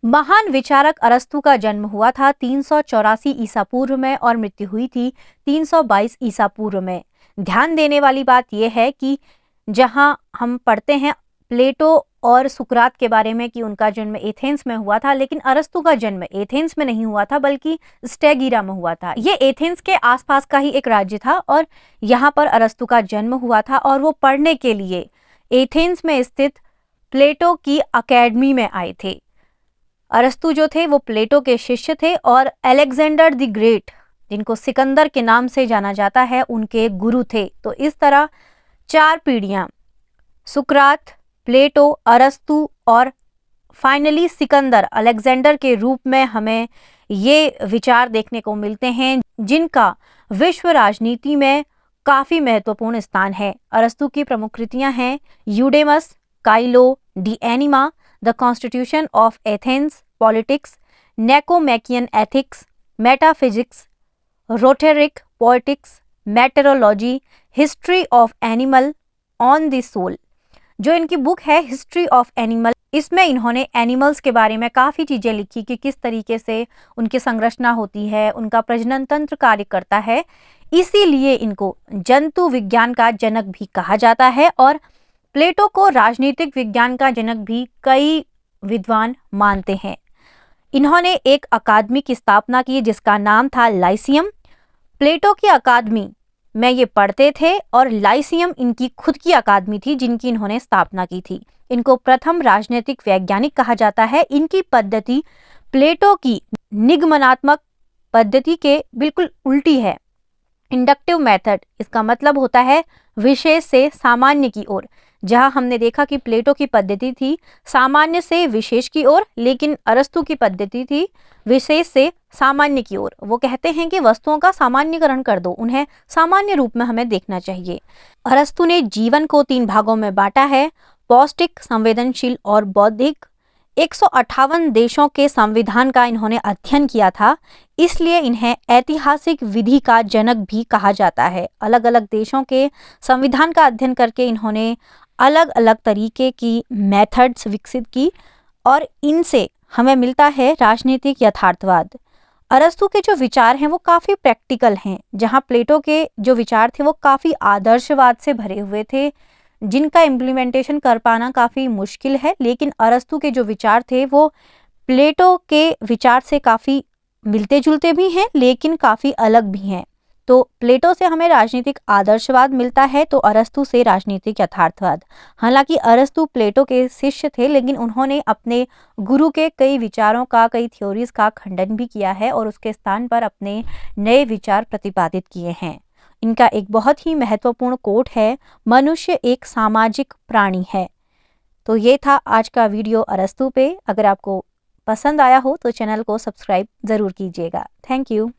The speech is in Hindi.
महान विचारक अरस्तु का जन्म हुआ था 384 ईसा पूर्व में और मृत्यु हुई थी 322 ईसा पूर्व में। ध्यान देने वाली बात यह है कि जहां हम पढ़ते हैं प्लेटो और सुकरात के बारे में कि उनका जन्म एथेंस में हुआ था, लेकिन अरस्तु का जन्म एथेंस में नहीं हुआ था बल्कि स्टेगिरा में हुआ था। ये एथेंस के आसपास का ही एक राज्य था और यहाँ पर अरस्तु का जन्म हुआ था और वो पढ़ने के लिए एथेंस में स्थित प्लेटो की अकेडमी में आए थे। अरस्तु जो थे वो प्लेटो के शिष्य थे और अलेक्जेंडर द ग्रेट, जिनको सिकंदर के नाम से जाना जाता है, उनके गुरु थे। तो इस तरह 4 पीढ़ियां, सुकरात, प्लेटो, अरस्तु और फाइनली सिकंदर, अलेक्जेंडर के रूप में हमें ये विचार देखने को मिलते हैं जिनका विश्व राजनीति में काफी महत्वपूर्ण स्थान है। अरस्तु की प्रमुख कृतियां हैं यूडेमस, काइलो, De Anima, the constitution of Athens, politics, Nicomachean ethics, metaphysics, rhetoric poetics, meteorology, history of animal, on the soul. जो इनकी बुक है हिस्ट्री ऑफ एनिमल, इसमें इन्होंने एनिमल्स के बारे में काफ़ी चीज़ें लिखी कि किस तरीके से उनकी संरचना होती है, उनका प्रजनन तंत्र कार्य करता है। इसीलिए इनको जंतु विज्ञान का जनक भी कहा जाता है और प्लेटो को राजनीतिक विज्ञान का जनक भी कई विद्वान मानते हैं। इन्होंने एक अकादमी की स्थापना की जिसका नाम था लाइसियम। प्लेटो की अकादमी में ये पढ़ते थे और लाइसियम इनकी खुद की अकादमी थी जिनकी इन्होंने स्थापना की थी। इनको प्रथम राजनीतिक वैज्ञानिक कहा जाता है। इनकी पद्धति प्लेटो की निगमनात्मक पद्धति के बिल्कुल उल्टी है। इंडक्टिव मेथड, इसका मतलब होता है विशेष से सामान्य की ओर। जहां हमने देखा कि प्लेटो की पद्धति थी सामान्य से विशेष की ओर, लेकिन अरस्तु की पद्धति थी विशेष से सामान्य की ओर। वो कहते हैं कि वस्तुओं का सामान्यकरण कर दो, उन्हें सामान्य रूप में हमें देखना चाहिए। अरस्तु ने जीवन को 3 भागों में बांटा है, पौष्टिक, संवेदनशील और बौद्धिक। 158 देशों के संविधान का इन्होंने अध्ययन किया था, इसलिए इन्हें ऐतिहासिक विधि का जनक भी कहा जाता है। अलग अलग देशों के संविधान का अध्ययन करके इन्होंने अलग अलग तरीके की मेथड्स विकसित की और इनसे हमें मिलता है राजनीतिक यथार्थवाद। अरस्तु के जो विचार हैं वो काफ़ी प्रैक्टिकल हैं, जहाँ प्लेटो के जो विचार थे वो काफ़ी आदर्शवाद से भरे हुए थे जिनका इम्प्लीमेंटेशन कर पाना काफ़ी मुश्किल है। लेकिन अरस्तु के जो विचार थे वो प्लेटो के विचार से काफ़ी मिलते जुलते भी हैं लेकिन काफ़ी अलग भी हैं। तो प्लेटो से हमें राजनीतिक आदर्शवाद मिलता है तो अरस्तु से राजनीतिक यथार्थवाद। हालांकि अरस्तु प्लेटो के शिष्य थे लेकिन उन्होंने अपने गुरु के कई विचारों का, कई थ्योरीज का खंडन भी किया है और उसके स्थान पर अपने नए विचार प्रतिपादित किए हैं। इनका एक बहुत ही महत्वपूर्ण कोट है, मनुष्य एक सामाजिक प्राणी है। तो ये था आज का वीडियो अरस्तु पे। अगर आपको पसंद आया हो तो चैनल को सब्सक्राइब ज़रूर कीजिएगा। Thank you.